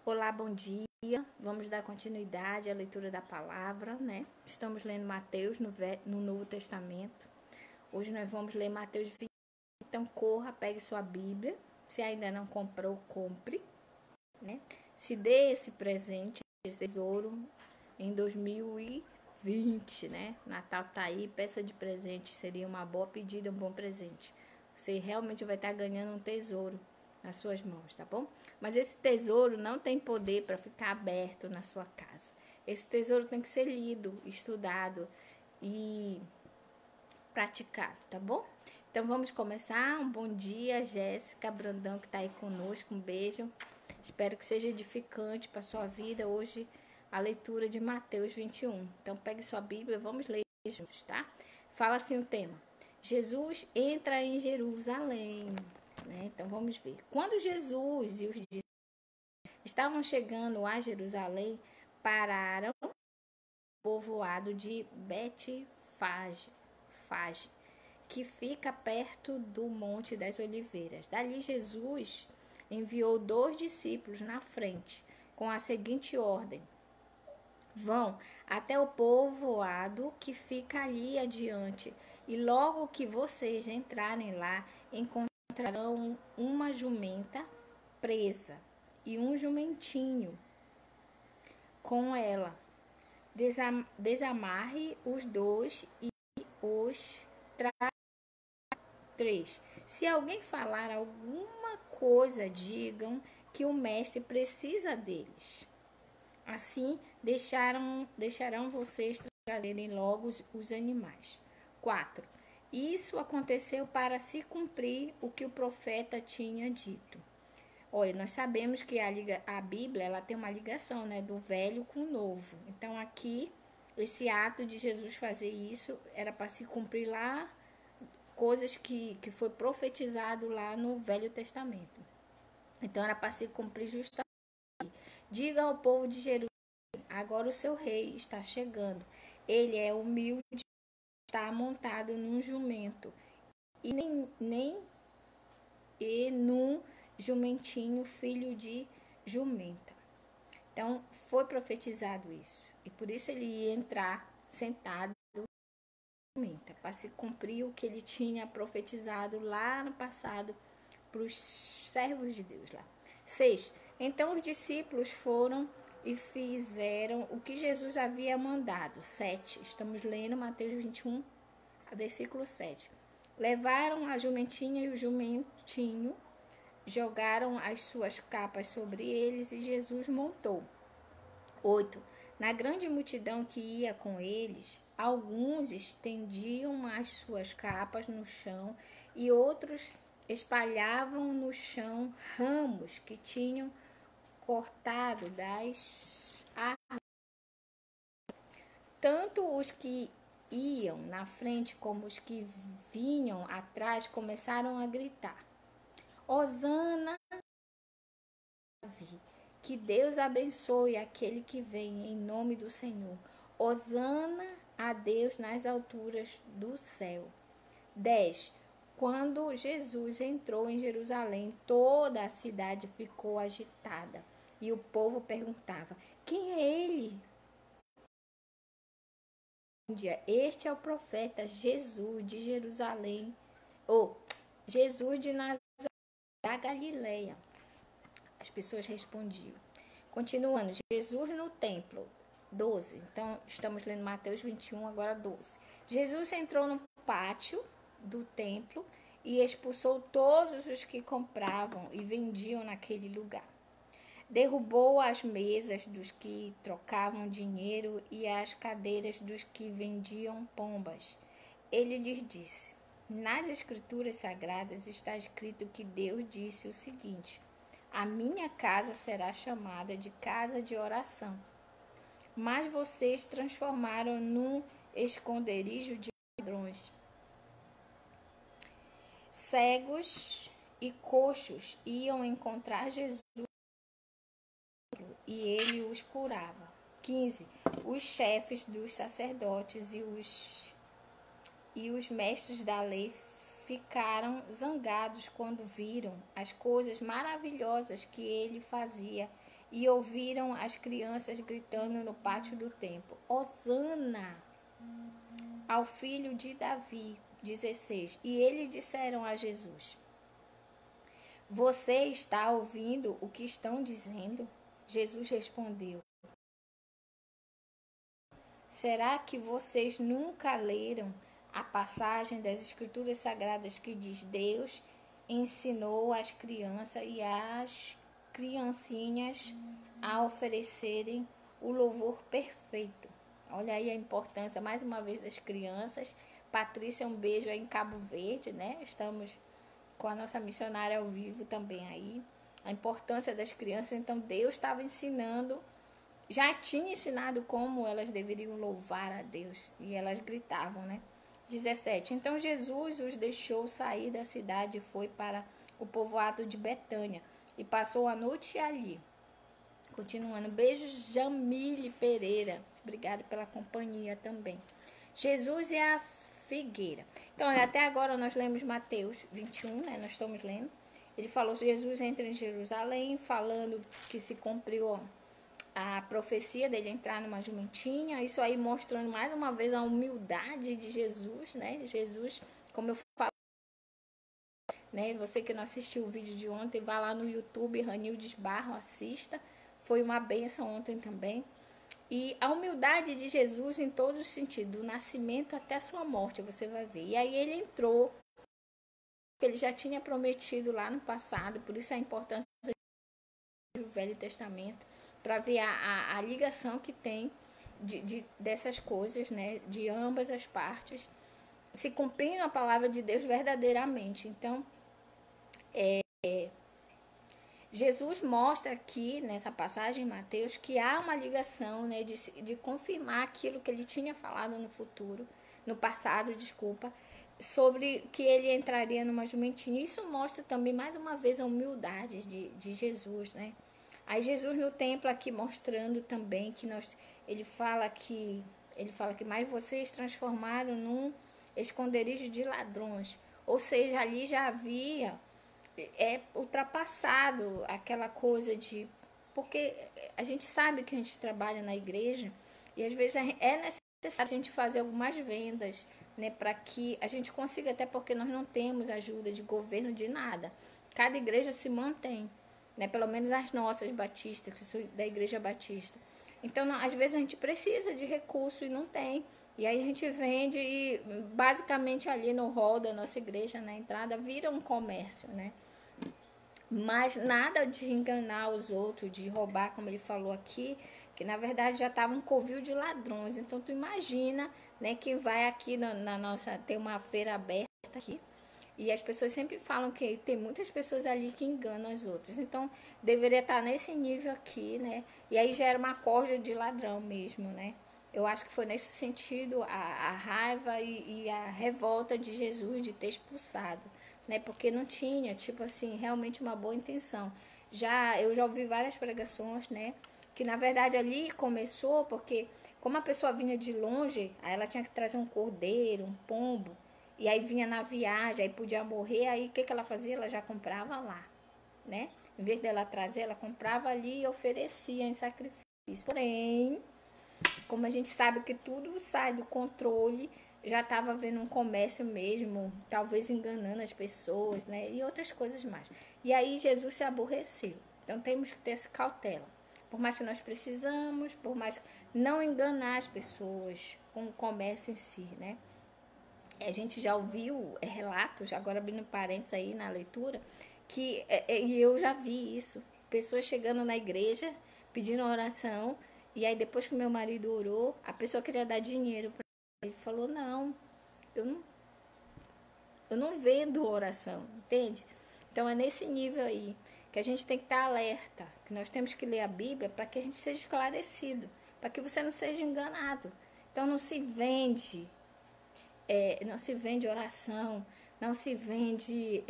Olá, bom dia. Vamos dar continuidade à leitura da palavra, né? Estamos lendo Mateus no Novo Testamento. Hoje nós vamos ler Mateus 20. Então, corra, pegue sua Bíblia. Se ainda não comprou, compre, né? Se dê esse presente, esse tesouro, em 2020, né? Natal tá aí, peça de presente. Seria uma boa pedida, um bom presente. Você realmente vai estar ganhando um tesouro nas suas mãos, tá bom? Mas esse tesouro não tem poder para ficar aberto na sua casa. Esse tesouro tem que ser lido, estudado e praticado, tá bom? Então vamos começar. Um bom dia, Jéssica Brandão, que está aí conosco. Um beijo. Espero que seja edificante para sua vida hoje a leitura de Mateus 21. Então pegue sua Bíblia, vamos ler juntos, tá? Fala assim o tema: Jesus entra em Jerusalém. Né? Então vamos ver. Quando Jesus e os discípulos estavam chegando a Jerusalém, pararam no povoado de Betfage, que fica perto do Monte das Oliveiras. Dali Jesus enviou 2 discípulos na frente, com a seguinte ordem: vão até o povoado que fica ali adiante, e logo que vocês entrarem lá, encontrarão uma jumenta presa e um jumentinho com ela. Desamarre os dois e os traga. 3. Se alguém falar alguma coisa, digam que o mestre precisa deles. Assim deixarão vocês trazerem logo os animais. 4. Isso aconteceu para se cumprir o que o profeta tinha dito. Olha, nós sabemos que a Bíblia ela tem uma ligação, né, do velho com o novo. Então aqui, esse ato de Jesus fazer isso era para se cumprir lá coisas que foi profetizado lá no Velho Testamento. Então era para se cumprir justamente. Diga ao povo de Jerusalém: agora o seu rei está chegando. Ele é humilde, está montado num jumento e num jumentinho, filho de jumenta. Então foi profetizado isso. E por isso ele ia entrar sentado para se cumprir o que ele tinha profetizado lá no passado para os servos de Deus lá. 6. Então os discípulos foram e fizeram o que Jesus havia mandado. 7. Estamos lendo Mateus 21, versículo 7. Levaram a jumentinha e o jumentinho, jogaram as suas capas sobre eles e Jesus montou. 8. Na grande multidão que ia com eles, alguns estendiam as suas capas no chão e outros espalhavam no chão ramos que tinham cortado das árvores. Tanto os que iam na frente como os que vinham atrás começaram a gritar: Hosana! Que Deus abençoe aquele que vem em nome do Senhor. Hosana a Deus nas alturas do céu. 10. Quando Jesus entrou em Jerusalém, toda a cidade ficou agitada e o povo perguntava: quem é ele? Este é o profeta Jesus de Jerusalém, ou Jesus de Nazaré da Galileia. As pessoas respondiam. Continuando, Jesus no templo. 12. Então, estamos lendo Mateus 21, agora 12. Jesus entrou no pátio do templo e expulsou todos os que compravam e vendiam naquele lugar. Derrubou as mesas dos que trocavam dinheiro e as cadeiras dos que vendiam pombas. Ele lhes disse: nas Escrituras Sagradas está escrito que Deus disse o seguinte: a minha casa será chamada de casa de oração, mas vocês transformaram num esconderijo de ladrões. Cegos e coxos iam encontrar Jesus e ele os curava. 15. Os chefes dos sacerdotes e os mestres da lei ficaram zangados quando viram as coisas maravilhosas que ele fazia e ouviram as crianças gritando no pátio do templo: Hosana ao filho de Davi. 16. E eles disseram a Jesus: Você está ouvindo o que estão dizendo? Jesus respondeu: Será que vocês nunca leram a passagem das Escrituras Sagradas que diz: Deus ensinou as crianças e as criancinhas a oferecerem o louvor perfeito? Olha aí a importância, mais uma vez, das crianças. Patrícia, um beijo aí em Cabo Verde, né? Estamos com a nossa missionária ao vivo também aí. A importância das crianças. Então, Deus estava ensinando, já tinha ensinado como elas deveriam louvar a Deus. E elas gritavam, né? 17. Então, Jesus os deixou sair da cidade e foi para o povoado de Betânia. E passou a noite ali. Continuando. Beijo, Jamile Pereira. Obrigada pela companhia também. Jesus e a figueira. Então, até agora nós lemos Mateus 21, né? Nós estamos lendo. Ele falou: Jesus entra em Jerusalém, falando que se cumpriu a profecia dele entrar numa jumentinha. Isso aí mostrando mais uma vez a humildade de Jesus, né? Jesus, como eu falo, né? Você que não assistiu o vídeo de ontem, vá lá no YouTube, Ranildes Barro, assista. Foi uma bênção ontem também. E a humildade de Jesus em todos os sentidos, do nascimento até a sua morte, você vai ver. E aí ele entrou, ele já tinha prometido lá no passado, por isso a importância do Velho Testamento, para ver a ligação que tem dessas coisas, né, de ambas as partes, se cumprindo a palavra de Deus verdadeiramente. Então, Jesus mostra aqui, nessa passagem, Mateus, que há uma ligação, né, de confirmar aquilo que ele tinha falado no passado, sobre que ele entraria numa jumentinha. Isso mostra também, mais uma vez, a humildade de Jesus, né? Aí Jesus no templo aqui mostrando também que ele fala que mais vocês transformaram num esconderijo de ladrões. Ou seja, ali já havia ultrapassado aquela coisa de... Porque a gente sabe que a gente trabalha na igreja e às vezes é necessário a gente fazer algumas vendas, né, para que a gente consiga, até porque nós não temos ajuda de governo de nada. Cada igreja se mantém, né, pelo menos as nossas batistas, que sou da igreja batista. Então, às vezes a gente precisa de recurso e não tem. E aí a gente vende e basicamente ali no hall da nossa igreja, na entrada, vira um comércio, né? Mas nada de enganar os outros, de roubar, como ele falou aqui, que na verdade já estava um covil de ladrões. Então tu imagina, né, que vai aqui na nossa, tem uma feira aberta aqui, e as pessoas sempre falam que tem muitas pessoas ali que enganam as outras. Então deveria estar nesse nível aqui, né? E aí já era uma corja de ladrão mesmo, né? Eu acho que foi nesse sentido a raiva e a revolta de Jesus de ter expulsado, né? Porque não tinha, tipo assim, realmente uma boa intenção. Eu já ouvi várias pregações, né? Que na verdade ali começou porque, como a pessoa vinha de longe, aí ela tinha que trazer um cordeiro, um pombo, e aí vinha na viagem, aí podia morrer, aí o que ela fazia? Ela já comprava lá, né? Em vez dela trazer, ela comprava ali e oferecia em sacrifício. Porém, como a gente sabe que tudo sai do controle, já estava vendo um comércio mesmo, talvez enganando as pessoas, né? E outras coisas mais. E aí Jesus se aborreceu. Então temos que ter essa cautela. Por mais que nós precisamos, por mais não enganar as pessoas com o comércio em si, né? A gente já ouviu relatos, agora abrindo parênteses aí na leitura, e eu já vi isso. Pessoas chegando na igreja, pedindo oração, e aí depois que meu marido orou, a pessoa queria dar dinheiro para ele. Ele falou, não, eu não, eu não vendo oração, entende? Então é nesse nível aí que a gente tem que estar alerta, que nós temos que ler a Bíblia para que a gente seja esclarecido, para que você não seja enganado. Então não se vende, não se vende oração, não se vende,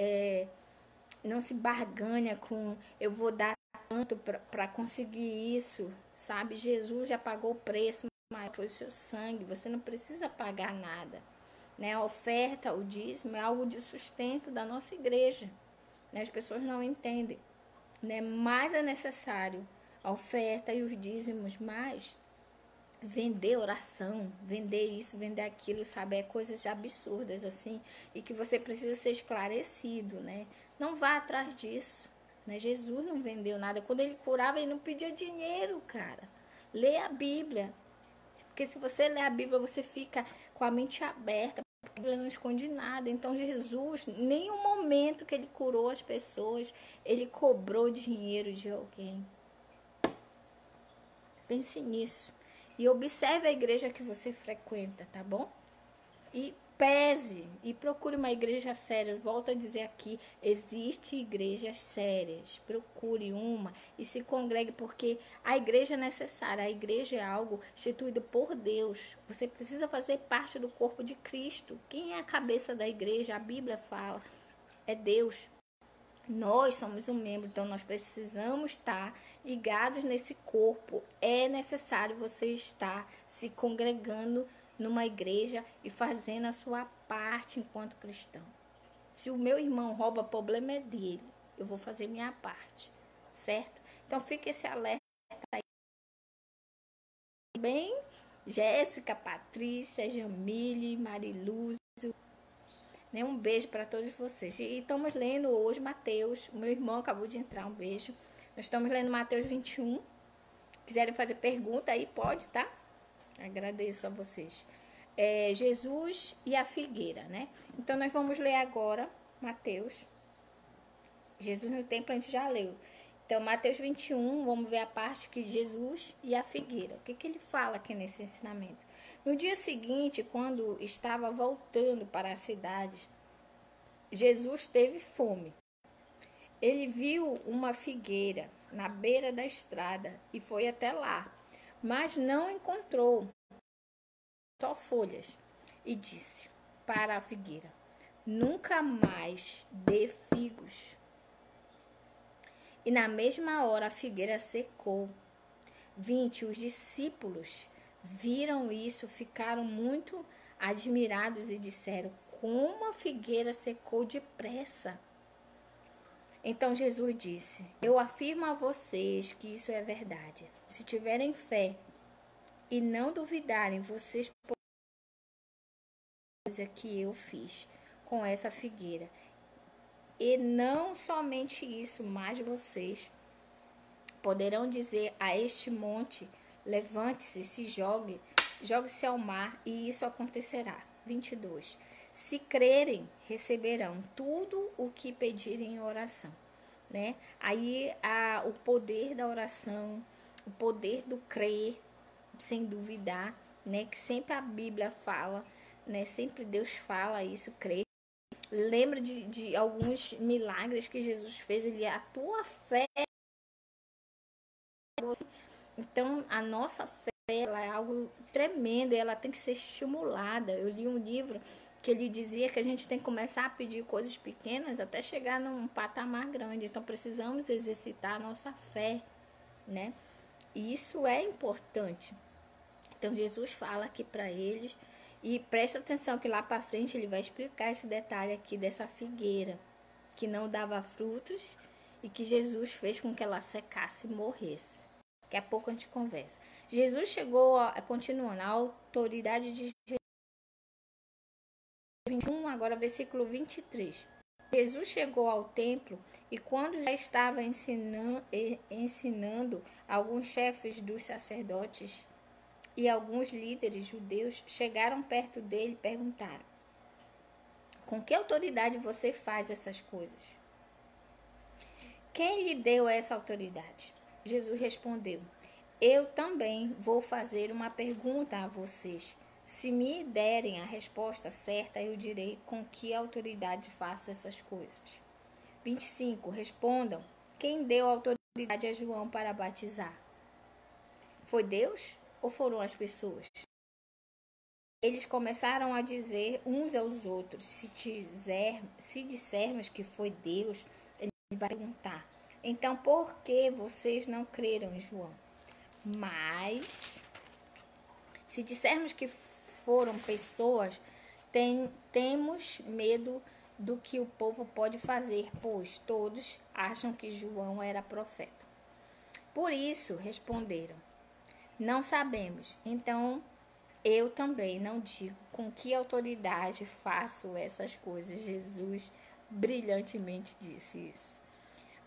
não se barganha com eu vou dar tanto para conseguir isso, sabe? Jesus já pagou o preço, mas foi o seu sangue, você não precisa pagar nada, né? A oferta, o dízimo é algo de sustento da nossa igreja, né? As pessoas não entendem, né? Mas é necessário a oferta e os dízimos, mas vender oração, vender isso, vender aquilo, sabe? É coisas absurdas, assim, e que você precisa ser esclarecido, né? Não vá atrás disso, né? Jesus não vendeu nada. Quando ele curava, ele não pedia dinheiro, cara. Lê a Bíblia. Porque se você lê a Bíblia, você fica com a mente aberta. A Bíblia não esconde nada. Então, Jesus, nenhum momento que ele curou as pessoas, ele cobrou dinheiro de alguém. Pense nisso. E observe a igreja que você frequenta, tá bom? E pese e procure uma igreja séria. Volto a dizer aqui, existe igrejas sérias. Procure uma e se congregue, porque a igreja é necessária. A igreja é algo instituído por Deus. Você precisa fazer parte do corpo de Cristo. Quem é a cabeça da igreja? A Bíblia fala. É Deus. Nós somos um membro, então nós precisamos estar ligados nesse corpo. É necessário você estar se congregando numa igreja e fazendo a sua parte enquanto cristão. Se o meu irmão rouba, problema é dele. Eu vou fazer minha parte, certo? Então fique esse alerta aí. Bem, Jéssica, Patrícia, Jamile, Mariluz. Um beijo para todos vocês. E estamos lendo hoje Mateus. O meu irmão acabou de entrar. Um beijo. Nós estamos lendo Mateus 21. Quiserem fazer pergunta aí, pode, tá? Agradeço a vocês. Jesus e a figueira, né? Então, nós vamos ler agora Mateus. Jesus no templo a gente já leu. Então, Mateus 21, vamos ver a parte que Jesus e a figueira. O que ele fala aqui nesse ensinamento? No dia seguinte, quando estava voltando para a cidade, Jesus teve fome. Ele viu uma figueira na beira da estrada e foi até lá, mas não encontrou, só folhas, e disse para a figueira: nunca mais dê figos. E na mesma hora a figueira secou. 20. Os discípulos viram isso, ficaram muito admirados e disseram: como a figueira secou depressa. Então Jesus disse: eu afirmo a vocês que isso é verdade. Se tiverem fé e não duvidarem, vocês podem fazer a coisa que eu fiz com essa figueira. E não somente isso, mas vocês poderão dizer a este monte: levante-se, jogue-se ao mar, e isso acontecerá. 22. Se crerem, receberão tudo o que pedirem em oração, né? Aí o poder da oração, o poder do crer, sem duvidar, né? Que sempre a Bíblia fala, né? Sempre Deus fala isso, crer. Lembra de alguns milagres que Jesus fez, a tua fé. Então, a nossa fé ela é algo tremendo, ela tem que ser estimulada. Eu li um livro que ele dizia que a gente tem que começar a pedir coisas pequenas até chegar num patamar grande. Então, precisamos exercitar a nossa fé, né? E isso é importante. Então, Jesus fala aqui para eles, e presta atenção que lá para frente ele vai explicar esse detalhe aqui dessa figueira, que não dava frutos e que Jesus fez com que ela secasse e morresse. Daqui a pouco a gente conversa. Jesus chegou, continuando, a autoridade de Jesus. 21, agora versículo 23. Jesus chegou ao templo e quando já estava ensinando, alguns chefes dos sacerdotes e alguns líderes judeus chegaram perto dele e perguntaram: com que autoridade você faz essas coisas? Quem lhe deu essa autoridade? Jesus respondeu: eu também vou fazer uma pergunta a vocês. Se me derem a resposta certa, eu direi com que autoridade faço essas coisas. 25. Respondam: quem deu autoridade a João para batizar? Foi Deus ou foram as pessoas? Eles começaram a dizer uns aos outros: se dissermos que foi Deus, ele vai perguntar: então por que vocês não creram em João? Mas, se dissermos que foram pessoas, temos medo do que o povo pode fazer, pois todos acham que João era profeta. Por isso responderam: não sabemos. Então eu também não digo com que autoridade faço essas coisas. Jesus brilhantemente disse isso.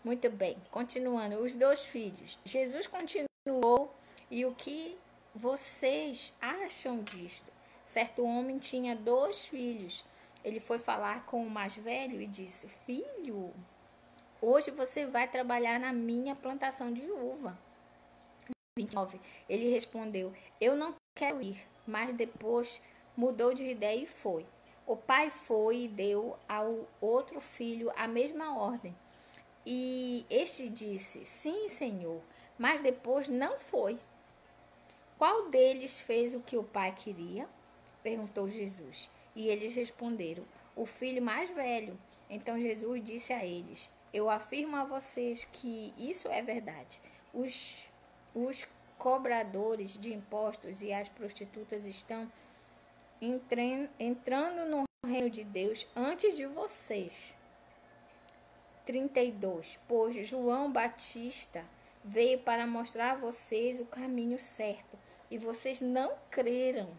Muito bem, continuando, os 2 filhos. Jesus continuou: e o que vocês acham disto? Certo homem tinha 2 filhos. Ele foi falar com o mais velho e disse: filho, hoje você vai trabalhar na minha plantação de uva. 29. Ele respondeu: eu não quero ir. Mas depois mudou de ideia e foi. O pai foi e deu ao outro filho a mesma ordem. E este disse: sim, senhor. Mas depois não foi. Qual deles fez o que o pai queria? Perguntou Jesus. E eles responderam: o filho mais velho. Então Jesus disse a eles: eu afirmo a vocês que isso é verdade. Os cobradores de impostos e as prostitutas estão entrando no reino de Deus antes de vocês. 32. Pois João Batista veio para mostrar a vocês o caminho certo, e vocês não creram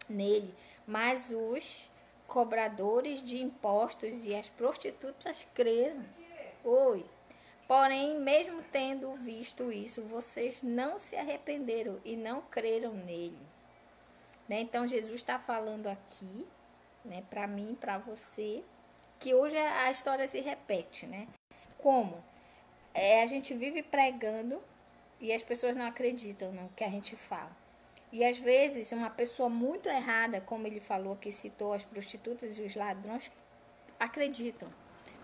nele, mas os cobradores de impostos e as prostitutas creram. Oi. Porém, mesmo tendo visto isso, vocês não se arrependeram e não creram nele. Né? Então, Jesus está falando aqui, né, para mim, para você, que hoje a história se repete, né? Como? A gente vive pregando e as pessoas não acreditam no que a gente fala. E às vezes uma pessoa muito errada, como ele falou, que citou as prostitutas e os ladrões, acreditam.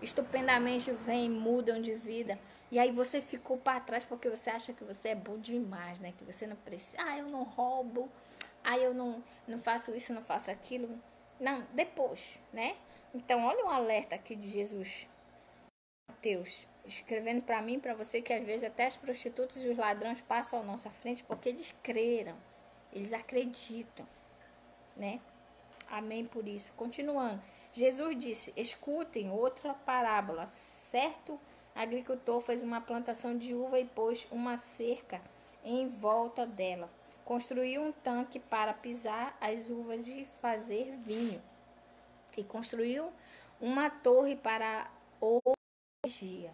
Estupendamente vêm, mudam de vida. E aí você ficou para trás porque você acha que você é bom demais, né? Que você não precisa. Eu não roubo. Eu não faço isso, não faço aquilo. Não, depois, né? Então, olha um alerta aqui de Jesus. Mateus, escrevendo para mim, para você, que às vezes até as prostitutas e os ladrões passam à nossa frente porque eles creram. Eles acreditam, né? Amém por isso. Continuando. Jesus disse: escutem outra parábola. Certo agricultor fez uma plantação de uva e pôs uma cerca em volta dela. Construiu um tanque para pisar as uvas e fazer vinho. E construiu uma torre para energia.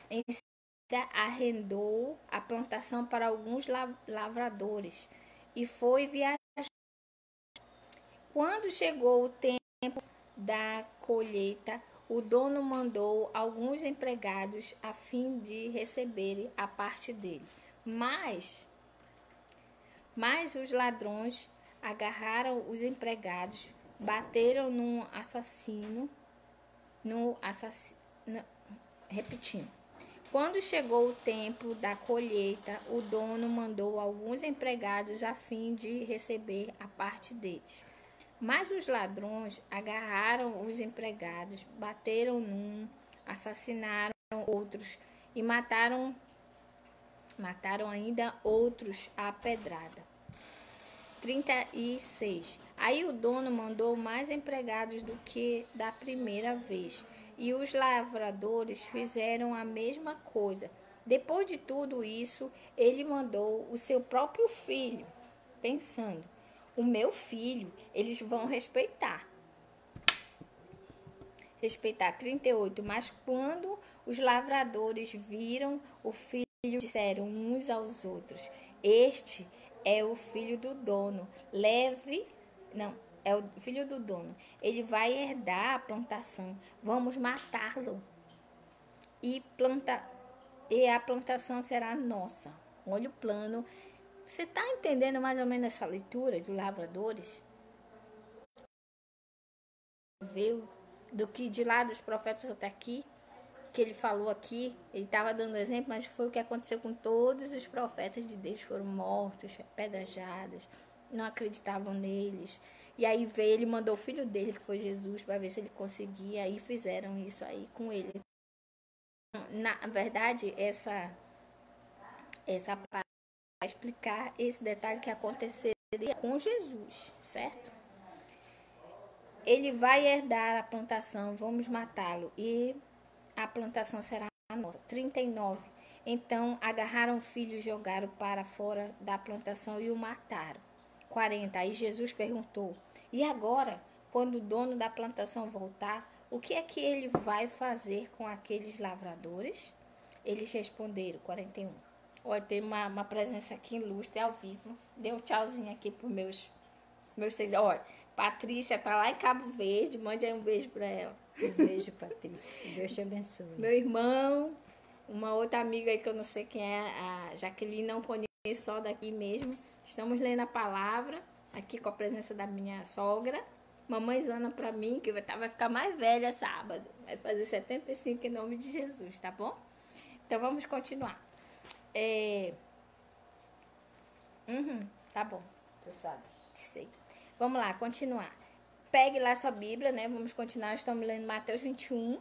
Em seguida, arrendou a plantação para alguns lavradores e foi viajar. Quando chegou o tempo da colheita, o dono mandou alguns empregados a fim de receberem a parte dele. Mas os ladrões agarraram os empregados, bateram repetindo. Quando chegou o tempo da colheita, o dono mandou alguns empregados a fim de receber a parte deles. Mas os ladrões agarraram os empregados, bateram num, assassinaram outros e mataram ainda outros à pedrada. 36. Aí o dono mandou mais empregados do que da primeira vez, e os lavradores fizeram a mesma coisa. Depois de tudo isso, ele mandou o seu próprio filho, pensando: o meu filho, eles vão respeitar. 38. Mas quando os lavradores viram o filho, disseram uns aos outros: este é o filho do dono. É o filho do dono. Ele vai herdar a plantação. Vamos matá-lo. E a plantação será nossa. Olha o plano. Você está entendendo mais ou menos essa leitura dos lavradores? Veio do que de lá dos profetas até aqui, que ele falou aqui, ele estava dando exemplo, mas foi o que aconteceu com todos os profetas de Deus, foram mortos, apedrejados, não acreditavam neles. E aí veio, ele mandou o filho dele, que foi Jesus, para ver se ele conseguia, e fizeram isso aí com ele. Na verdade, essa para explicar esse detalhe que aconteceria com Jesus, certo? Ele vai herdar a plantação, vamos matá-lo, e a plantação será nossa. 39. Então agarraram o filho e jogaram para fora da plantação e o mataram. 40. Aí Jesus perguntou: e agora, quando o dono da plantação voltar, o que é que ele vai fazer com aqueles lavradores? Eles responderam, 41. Olha, tem uma presença aqui ilustre ao vivo. Dê um tchauzinho aqui para meus seguidores. Olha, Patrícia tá lá em Cabo Verde. Mande aí um beijo para ela. Um beijo, Patrícia. Que Deus te abençoe. Meu irmão, uma outra amiga aí que eu não sei quem é, a Jaqueline, não conheço, só daqui mesmo. Estamos lendo a palavra, aqui com a presença da minha sogra. Mamãe Zana para mim, que vai ficar mais velha sábado. Vai fazer 75 em nome de Jesus, tá bom? Então vamos continuar. Tá bom. Tu sabe. Sei. Vamos lá, continuar. Pegue lá sua Bíblia, né? Vamos continuar. Estamos lendo Mateus 21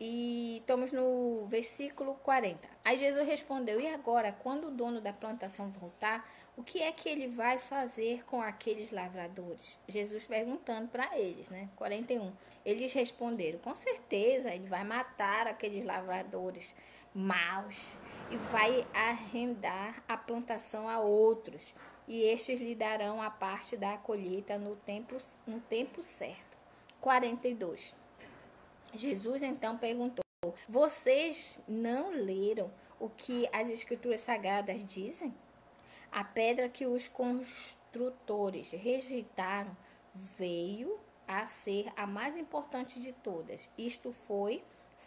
e estamos no versículo 40. Aí Jesus respondeu: e agora, quando o dono da plantação voltar, o que é que ele vai fazer com aqueles lavradores? Jesus perguntando para eles, né? 41. Eles responderam: com certeza ele vai matar aqueles lavradores maus e vai arrendar a plantação a outros, e estes lhe darão a parte da colheita no tempo certo. 42. Jesus então perguntou: vocês não leram o que as Escrituras Sagradas dizem? A pedra que os construtores rejeitaram veio a ser a mais importante de todas. Isto foi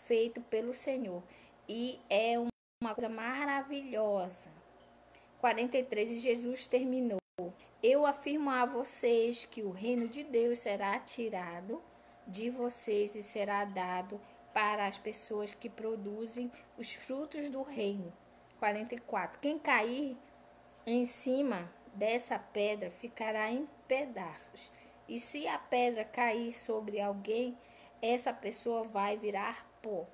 feito pelo Senhor e é uma coisa maravilhosa. 43. E Jesus terminou: eu afirmo a vocês que o reino de Deus será tirado de vocês e será dado para as pessoas que produzem os frutos do reino. 44. Quem cair em cima dessa pedra ficará em pedaços. E se a pedra cair sobre alguém, essa pessoa vai virar pó.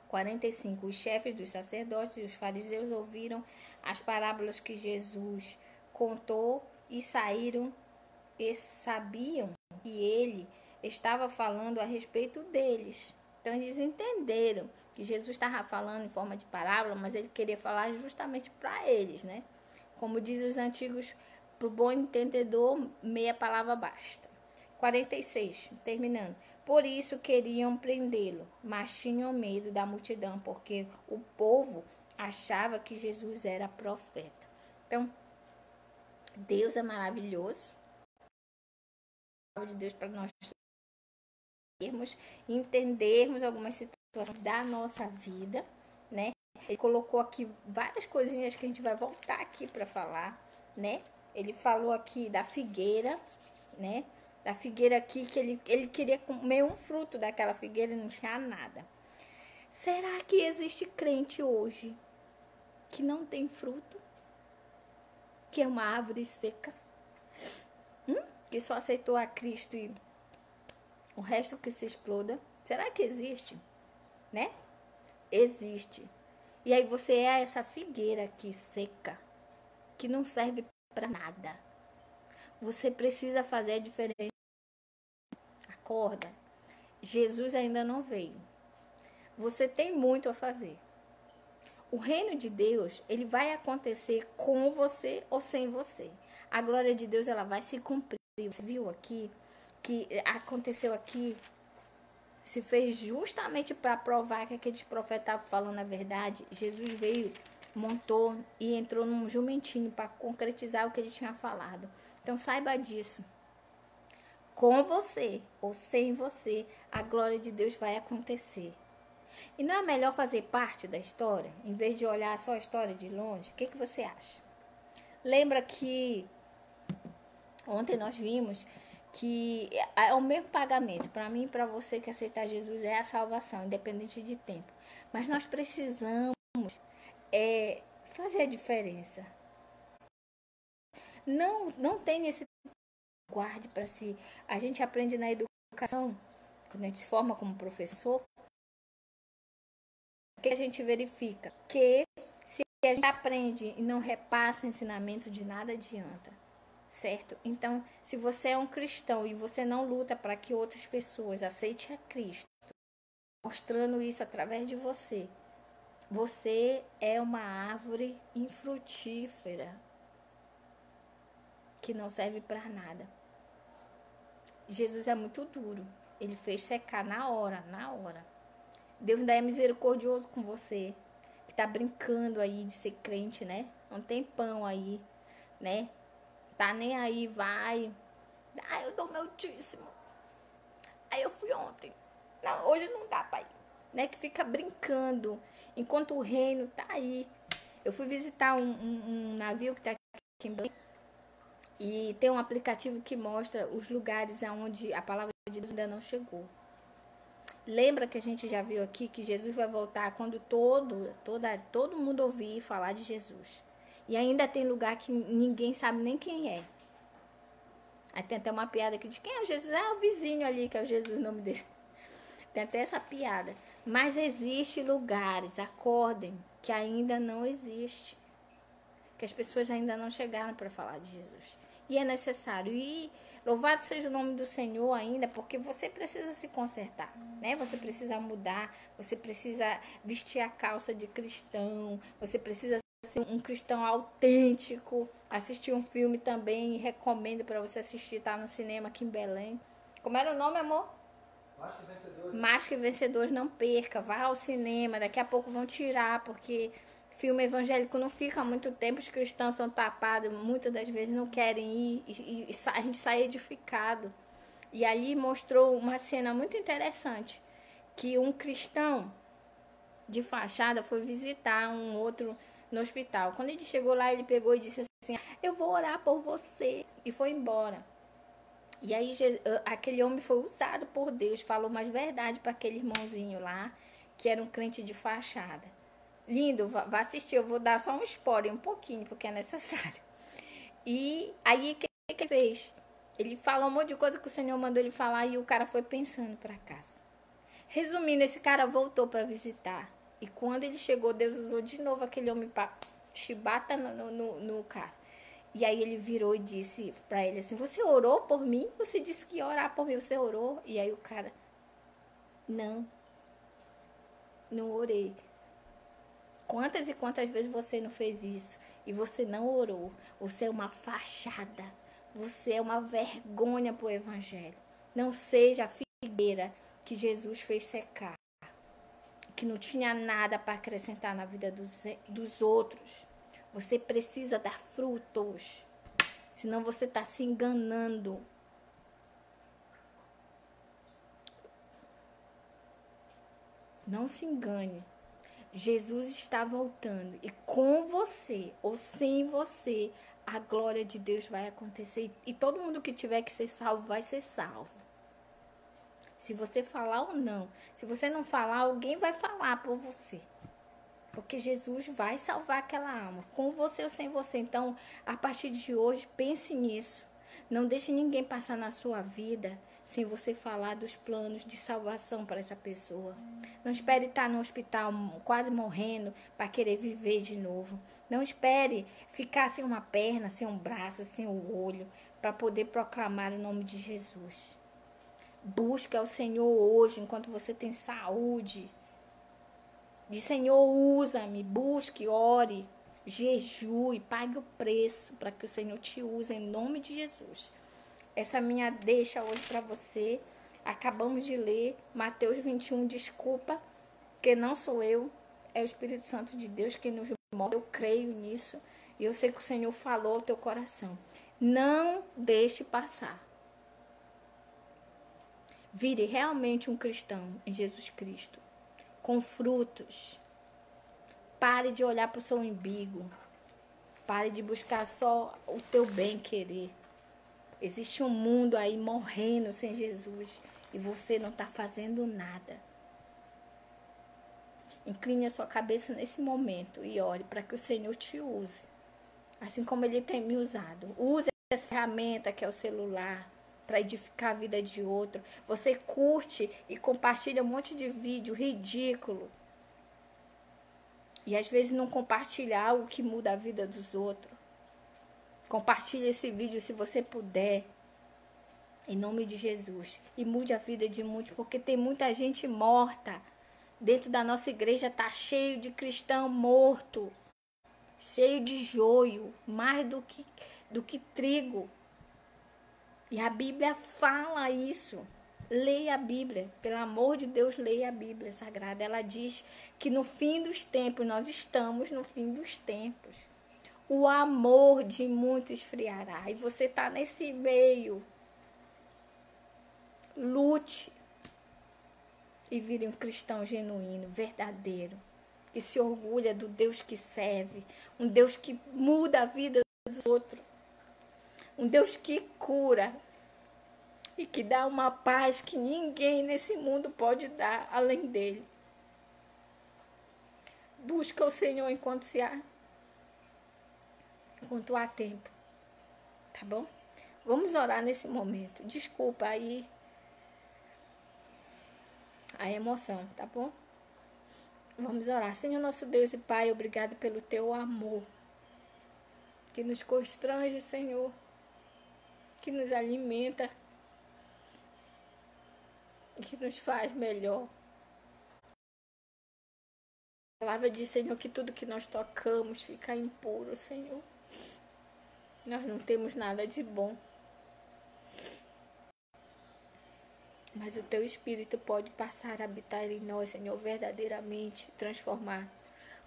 45. Os chefes dos sacerdotes e os fariseus ouviram as parábolas que Jesus contou e saíram e sabiam que ele estava falando a respeito deles. Então eles entenderam que Jesus estava falando em forma de parábola, mas ele queria falar justamente para eles, né? Como diz os antigos, para o bom entendedor, meia palavra basta. 46, terminando. Por isso queriam prendê-lo, mas tinham medo da multidão, porque o povo achava que Jesus era profeta. Então, Deus é maravilhoso. A palavra de Deus para nós entendermos algumas situações da nossa vida, né? Ele colocou aqui várias coisinhas que a gente vai voltar aqui para falar, né? Ele falou aqui da figueira, né? Da figueira aqui, que ele queria comer um fruto daquela figueira e não tinha nada. Será que existe crente hoje que não tem fruto? Que é uma árvore seca? Que só aceitou a Cristo e o resto que se exploda? Será que existe? Né? Existe. E aí você é essa figueira aqui seca, que não serve para nada. Você precisa fazer a diferença. Acorda. Jesus ainda não veio. Você tem muito a fazer. O reino de Deus, ele vai acontecer com você ou sem você. A glória de Deus, ela vai se cumprir. Você viu aqui que aconteceu aqui, se fez justamente para provar que aqueles profetas estavam falando a verdade. Jesus veio, montou e entrou num jumentinho para concretizar o que ele tinha falado. Então saiba disso. Com você ou sem você, a glória de Deus vai acontecer. E não é melhor fazer parte da história, em vez de olhar só a história de longe? O que você acha? Lembra que ontem nós vimos que é o mesmo pagamento. Para mim e para você que aceitar Jesus é a salvação, independente de tempo. Mas nós precisamos fazer a diferença. Não tem esse guarde para si. A gente aprende na educação, quando a gente se forma como professor, que a gente verifica que se a gente aprende e não repassa ensinamento, de nada adianta, certo? Então, se você é um cristão e você não luta para que outras pessoas aceitem a Cristo, mostrando isso através de você, Você é uma árvore infrutífera que não serve para nada. Jesus é muito duro. Ele fez secar na hora, na hora. Deus ainda é misericordioso com você, que tá brincando aí de ser crente, né? Um tempão aí, né? Tá nem aí, vai. Ah, eu dou meu dízimo. Aí eu fui ontem. Não, hoje não dá pra ir. Né? Que fica brincando, enquanto o reino tá aí. Eu fui visitar um navio que tá aqui em Belém. E tem um aplicativo que mostra os lugares onde a palavra de Deus ainda não chegou. Lembra que a gente já viu aqui que Jesus vai voltar quando todo mundo ouvir falar de Jesus. E ainda tem lugar que ninguém sabe nem quem é. Aí tem até uma piada que diz, quem é o Jesus? Ah, o vizinho ali, que é o Jesus, o nome dele. Tem até essa piada. Mas existem lugares, acordem, que ainda não existe. Que as pessoas ainda não chegaram para falar de Jesus. E é necessário. E louvado seja o nome do Senhor ainda, porque você precisa se consertar, né? Você precisa mudar, você precisa vestir a calça de cristão, você precisa ser um cristão autêntico. Assistir um filme também, recomendo para você assistir, tá no cinema aqui em Belém. Como era o nome, amor? Mais que Vencedores. Mais que Vencedores, não perca, vá ao cinema, daqui a pouco vão tirar, porque filme evangélico não fica muito tempo, os cristãos são tapados, muitas das vezes não querem ir, e a gente sai edificado. E ali mostrou uma cena muito interessante, que um cristão de fachada foi visitar um outro no hospital. Quando ele chegou lá, ele pegou e disse assim, eu vou orar por você, e foi embora. E aí aquele homem foi usado por Deus, falou mais verdade para aquele irmãozinho lá, que era um crente de fachada. Lindo, vá assistir, eu vou dar só um spoiler, um pouquinho, porque é necessário. E aí o que ele fez? Ele falou um monte de coisa que o Senhor mandou ele falar e o cara foi pensando para casa. Resumindo, esse cara voltou para visitar. E quando ele chegou, Deus usou de novo aquele homem para chibata no cara. E aí ele virou e disse para ele assim, você orou por mim? Você disse que ia orar por mim, você orou? E aí o cara, não orei. Quantas e quantas vezes você não fez isso? E você não orou. Você é uma fachada. Você é uma vergonha para o evangelho. Não seja a figueira que Jesus fez secar. Que não tinha nada para acrescentar na vida dos outros. Você precisa dar frutos. Senão você está se enganando. Não se engane. Jesus está voltando. E com você, ou sem você, a glória de Deus vai acontecer. E todo mundo que tiver que ser salvo, vai ser salvo. Se você falar ou não. Se você não falar, alguém vai falar por você. Porque Jesus vai salvar aquela alma, com você ou sem você. Então, a partir de hoje, pense nisso. Não deixe ninguém passar na sua vida sem você falar dos planos de salvação para essa pessoa. Não espere estar no hospital quase morrendo para querer viver de novo. Não espere ficar sem uma perna, sem um braço, sem o olho, para poder proclamar o nome de Jesus. Busque ao Senhor hoje, enquanto você tem saúde. Diz, Senhor, usa-me, busque, ore, jejue, pague o preço para que o Senhor te use em nome de Jesus. Essa é a minha deixa hoje para você. Acabamos de ler Mateus 21, desculpa, que não sou eu, é o Espírito Santo de Deus que nos move. Eu creio nisso e eu sei que o Senhor falou ao teu coração. Não deixe passar. Vire realmente um cristão em Jesus Cristo. Com frutos. Pare de olhar para o seu umbigo. Pare de buscar só o teu bem querer. Existe um mundo aí morrendo sem Jesus e você não está fazendo nada. Incline a sua cabeça nesse momento e ore para que o Senhor te use. Assim como Ele tem me usado. Use essa ferramenta que é o celular para edificar a vida de outro. Você curte e compartilha um monte de vídeo ridículo. E às vezes não compartilha algo que muda a vida dos outros. Compartilhe esse vídeo se você puder. Em nome de Jesus. E mude a vida de muitos. Porque tem muita gente morta Dentro da nossa igreja está cheio de cristão morto, cheio de joio, mais do que trigo. E a Bíblia fala isso. Leia a Bíblia, pelo amor de Deus, leia a Bíblia Sagrada. Ela diz que no fim dos tempos, nós estamos no fim dos tempos. O amor de muitos esfriará. E você está nesse meio. Lute e vire um cristão genuíno, verdadeiro. Que se orgulha do Deus que serve. Um Deus que muda a vida dos outros. Um Deus que cura. E que dá uma paz que ninguém nesse mundo pode dar além dele. Busca o Senhor enquanto há tempo. Tá bom? Vamos orar nesse momento. Desculpa aí a emoção, tá bom? Vamos orar. Senhor nosso Deus e Pai, obrigado pelo teu amor. Que nos constrange, Senhor. Que nos alimenta. Que nos faz melhor. A palavra diz, Senhor, que tudo que nós tocamos fica impuro, Senhor. Nós não temos nada de bom. Mas o teu Espírito pode passar a habitar em nós, Senhor, verdadeiramente transformar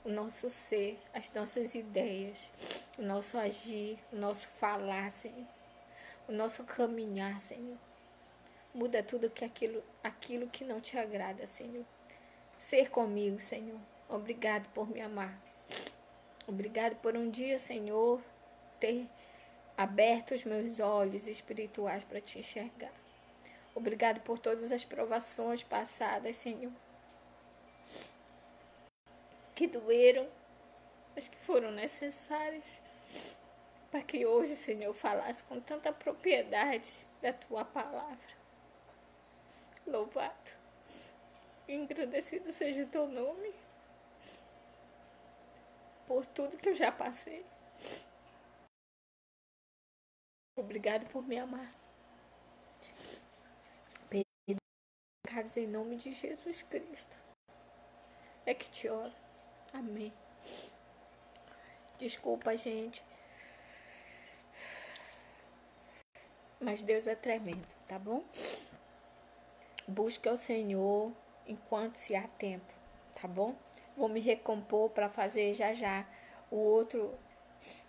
o nosso ser, as nossas ideias, o nosso agir, o nosso falar, Senhor, o nosso caminhar, Senhor. Muda tudo aquilo que não te agrada, Senhor. Ser comigo, Senhor. Obrigado por me amar. Obrigado por um dia, Senhor, ter aberto os meus olhos espirituais para te enxergar. Obrigado por todas as provações passadas, Senhor. Que doeram, mas que foram necessárias. Para que hoje, Senhor, eu falasse com tanta propriedade da tua palavra. Louvado e engrandecido seja o teu nome. Por tudo que eu já passei. Obrigado por me amar. Pecados em nome de Jesus Cristo. É que te oro. Amém. Desculpa, gente. Mas Deus é tremendo, tá bom? Busque o Senhor enquanto se há tempo, tá bom? Vou me recompor para fazer já o outro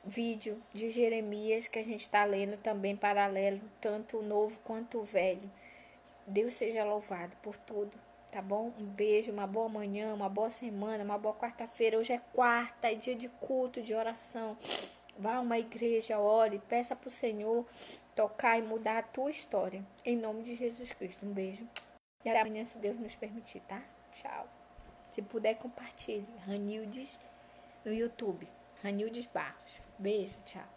vídeo de Jeremias que a gente está lendo também paralelo, tanto o novo quanto o velho. Deus seja louvado por tudo, tá bom? Um beijo, uma boa manhã, uma boa semana, uma boa quarta-feira. Hoje é quarta, é dia de culto, de oração. Vá a uma igreja, ore, peça para o Senhor tocar e mudar a tua história. Em nome de Jesus Cristo. Um beijo. E até amanhã, se Deus nos permitir, tá? Tchau. Se puder, compartilhe. Ranildes no YouTube. Ranildes Barros. Beijo, tchau.